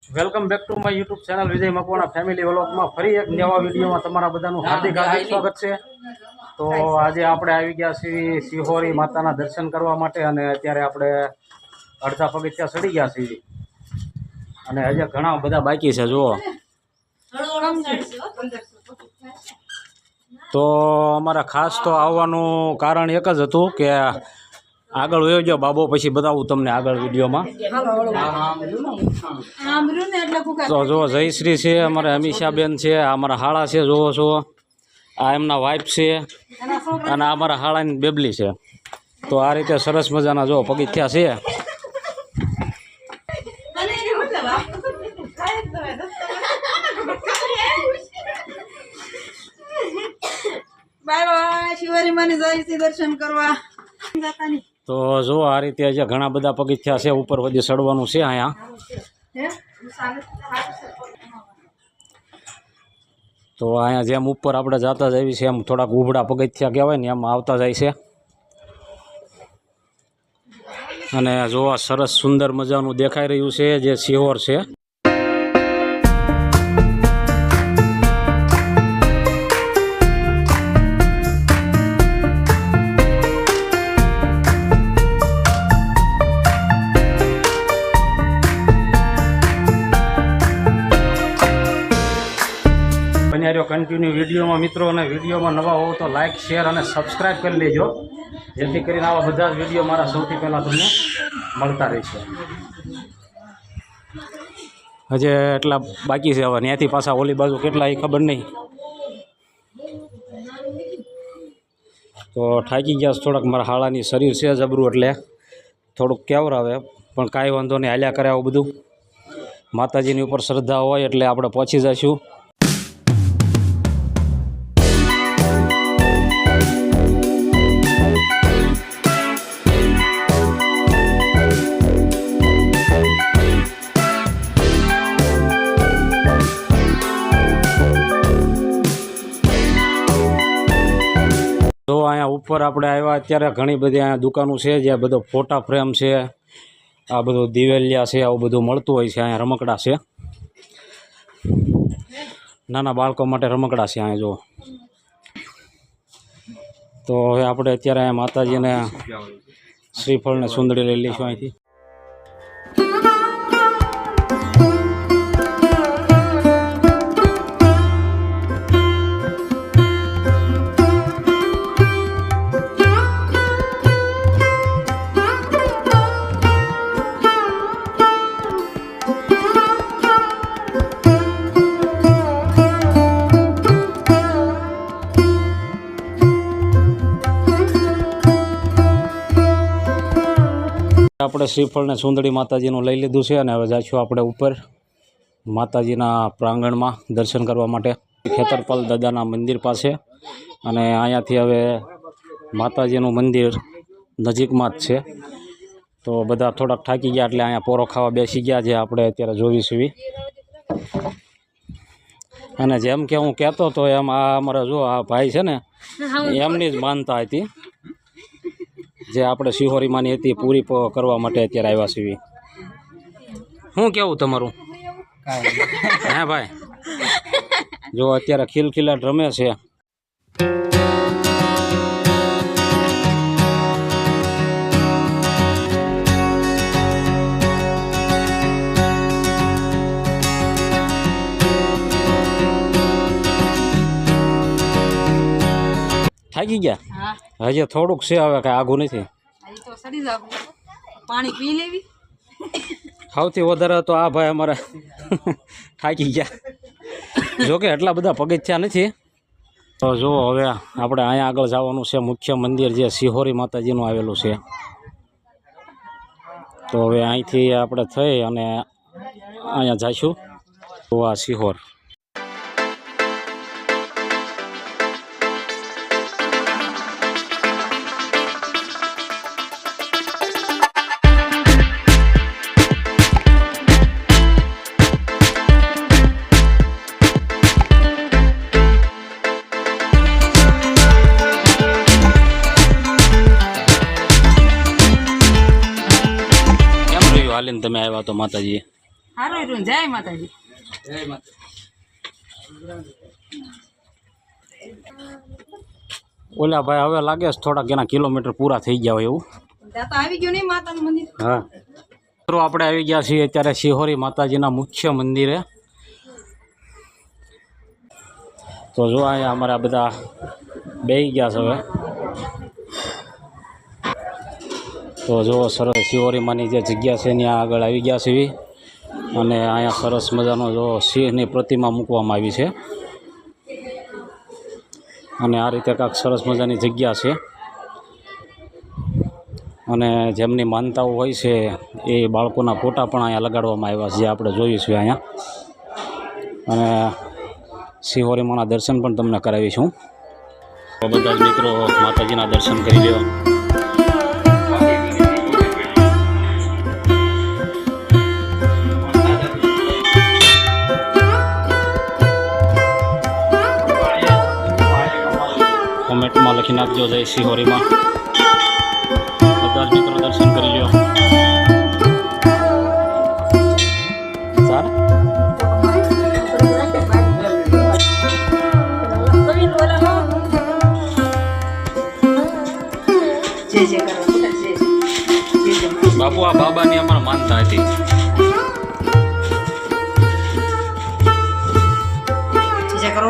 Welcome back to my YouTube channel Vijay Makwana family વ્લોગમાં ફરી એક નવા વિડીયોમાં તમારા બધાનું હાર્દિક સ્વાગત છે। તો આજે આપણે આવી ગયા છીએ સિહોરી માતાના દર્શન કરવા માટે અને અત્યારે આપણે અડધા પગથિયા ચડી ગયા છીએ અને હજી ઘણા બધા બાકી છે જુઓ। તો અમારા ખાસ તો આવવાનું કારણ એક જ હતું કે આગળ વયો ગયો બાબો, પછી બતાવું તમને આગળ વિડીયોમાં। તો જો જયશ્રી છે, અમારા અમીષાબેન છે, આ અમારા હાળા છે, જોવો છો, આ એમના વાઇફ છે અને આ અમારા હાળાની બેબલી છે। તો આ રીતે સરસ મજાના જો પગથિયા છે। બાય બાય શિવારી માની જયશ્રી દર્શન કરવા। તો જો આ રીતે હજી ઘણા બધા પગથિયા છે, ઉપર વધી ચડવાનું છે અહીંયા। તો અહીંયા જેમ ઉપર આપણે જતા જઈએ છીએ એમ થોડાક ઉભડા પગથિયા કહેવાય ને એમ આવતા જાય છે અને જો આ સરસ સુંદર મજાનું દેખાઈ રહ્યું છે જે સિહોર છે। બન્યા રહ્યો કન્ટિન્યુ વિડીયોમાં મિત્રો, અને વિડીયોમાં નવા હોવ તો લાઇક શેર અને સબસ્ક્રાઈબ કરી લેજો, જેથી કરીને આવા બધા જ વિડીયો મારા સૌથી પહેલાં તમને મળતા રહેશે। હજી એટલા બાકી છે, હવે ત્યાંથી પાછા ઓલી બાજુ કેટલા એ ખબર નહીં। તો થાકી ગયા થોડાક, મારા હાળાની શરીર છે જબરું એટલે થોડુંક કેવરાવે, પણ કાંઈ વાંધો નહીં, હાલ્યા કરે આવું બધું। માતાજીની ઉપર શ્રદ્ધા હોય એટલે આપણે પહોંચી જઈશું। તો અહીંયા ઉપર આપણે આવ્યા અત્યારે ઘણી બધી અહીંયા દુકાનો છે, જ્યાં બધો ફોટા ફ્રેમ છે, આ બધું દિવેલિયા છે, આવું બધું મળતું હોય છે। અહીંયા રમકડા છે, નાના બાળકો માટે રમકડા છે અહીંયા જો। તો હવે આપણે અત્યારે અહીંયા માતાજીને શ્રીફળને સુંદરી લઈ લઈશું અહીંથી। આપણે શ્રીફળને સુંદરી માતાજીનું લઈ લીધું છે અને હવે જઈશું આપણે ઉપર માતાજીના પ્રાંગણમાં દર્શન કરવા માટે, ખેતરપાલ દાદાના મંદિર પાસે। અને અહીંયાથી હવે માતાજીનું મંદિર નજીકમાં જ છે। તો બધા થોડાક થાકી ગયા એટલે અહીંયા પોરો ખાવા બેસી ગયા, જે આપણે અત્યારે જોઈશું। અને જેમ કે હું કહેતો હતો એમ આ અમારા જો આ ભાઈ છે ને, એમની જ માનતા હતી જે આપણે સિહોરીમાંની હતી પૂરી કરવા માટે અત્યારે આવ્યા છીએ। શું કેવું તમારું? હે ભાઈ, જો અત્યારે ખિલખિલાટ રમે છે। થાકી ગયા હજી થોડુંક છે, હવે કાંઈ આઘું નથી। પાણી પી લેવી સૌથી વધારે તો આ ભાઈ અમારે થાકી ગયા, જોકે એટલા બધા પગથિયા નથી। તો જુઓ હવે આપણે અહીંયા આગળ જવાનું છે, મુખ્ય મંદિર જે સિહોરી માતાજીનું આવેલું છે। તો હવે અહીંથી આપણે થઈ અને અહીંયા જઈશું તો આ સિહોર। હાલીને તમે આવ્યા તો માતાજી? હારું રહ્યું. જય માતાજી. ઓલા ભાઈ હવે લાગે છે થોડાક એના કિલોમીટર પૂરા થઈ ગયા હોય એવું. ત્યાં તો આવી ગયું નહીં માતાનું મંદિર. હા મિત્રો આપણે આવી ગયા છીએ અત્યારે શિહોરી માતાજીના મુખ્ય મંદિરે. તો જો અહીંયા અમારા બધા બેસી ગયા છે હવે. તો જો સરસ શિહોરીમાંની જે જગ્યા છે ત્યાં આગળ આવી ગયા છે અને અહીંયા સરસ મજાનો જો સિંહની પ્રતિમા મૂકવામાં આવી છે અને આ રીતે કાંઈક સરસ મજાની જગ્યા છે અને જેમની માનતાઓ હોય છે એ બાળકોના ફોટા પણ અહીંયા લગાડવામાં આવ્યા છે જે આપણે જોયું છે અહીંયા. અને શિહોરીમાંના દર્શન પણ તમને કરાવીશું. તો બધા જ મિત્રો માતાજીના દર્શન કરી લ્યો. કોમેન્ટમાં લખી નાખજો જય શિહોરીમાં. બધા જ મિત્રો દર્શન કરી લ્યો. સર જય જય કરો. જય જય. બાપુ આ બાબાની અમારે માનતા હતી. જય જય કરો.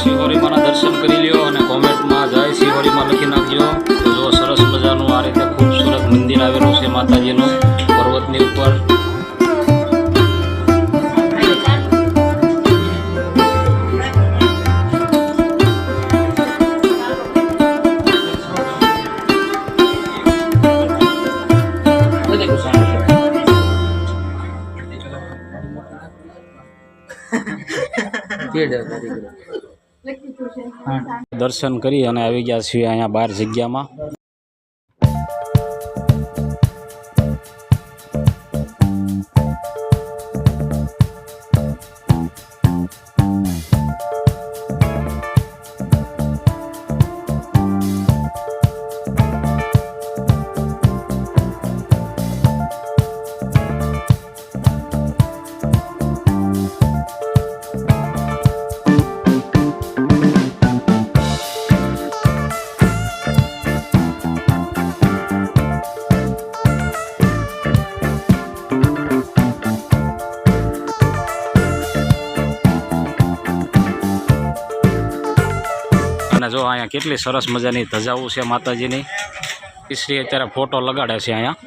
શિહોરીમાંના દર્શન કરી લ્યો અને કોમેન્ટમાં જય શિહોરીમાં લખી નાખજો. તો જો સરસ મજાનું આ રીતે ખૂબસૂરત મંદિર આવેલું છે માતાજીનું પર્વતની ઉપર. દર્શન કરી અને આવી ગયા છીએ અહીંયા બહાર જગ્યામાં. અને જો અહીંયા કેટલી સરસ મજાની ધજાઓ છે માતાજીની. ઈશ્રી અત્યારે ફોટો લગાડે છે અહીંયા.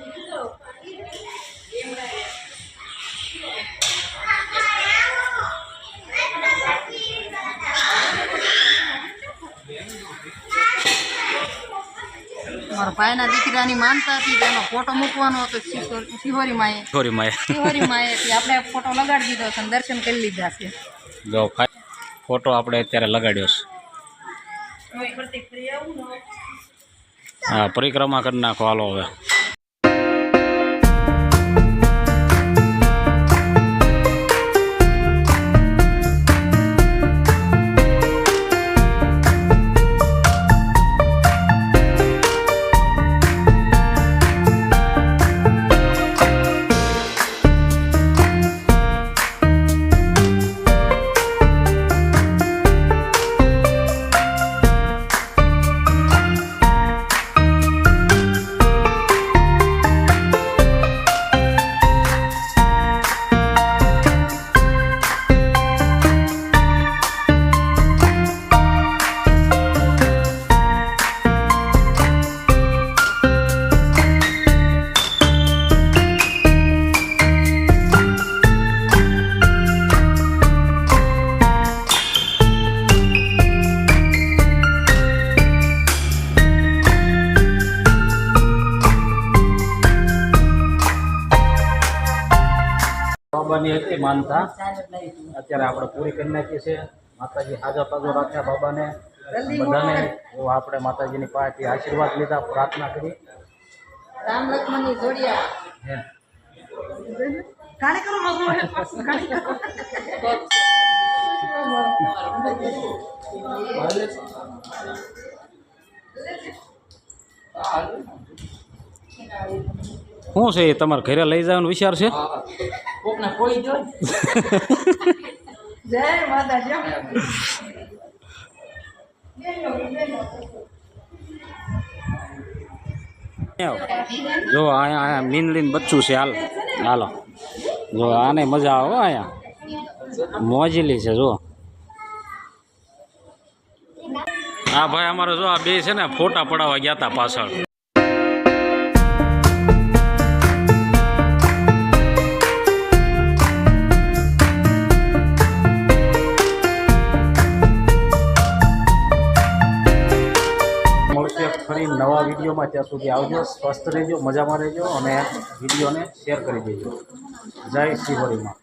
મારા ભાઈના દીકરાની માનતા હતી તેનો ફોટો મૂકવાનો હતો શિહોરી માએ. શિહોરી માએ આપણે ફોટો લગાડી દીધો છે અને દર્શન કરી લીધા છે. જો ફોટો આપણે અત્યારે લગાડ્યો છે. હા પરિક્રમા કરી નાખો હાલો હવે. બાબાની હતી માનતા અત્યારે આપણે પૂરી કરી નાખી છે. માતાજી હાજર તાજો રાખ્યા બાબાને બધાને. એવો આપણે માતાજીની પાસેથી આશીર્વાદ લીધા, પ્રાર્થના કરી. રામ લક્ષ્મણની જોડિયા હે કાણે કરો શું છે એ તમારે ઘરે લઈ જવાનો વિચાર છે? જય માતાજી. જો અહીંયા મીનલીન બચ્ચું છે. હાલો જો આને મજા આવે હો. અહીંયા મોજલી છે. જો હા ભાઈ અમારે જો આ બે છે ને ફોટા પડાવવા ગયા હતા પાછળ. મળશે ફરી નવા વિડીયોમાં. ત્યાં સુધી આવજો, સ્વસ્થ રહેજો, મજામાં રહેજો અને વિડીયોને શેર કરી દેજો. જય શ્રી હરિમાં.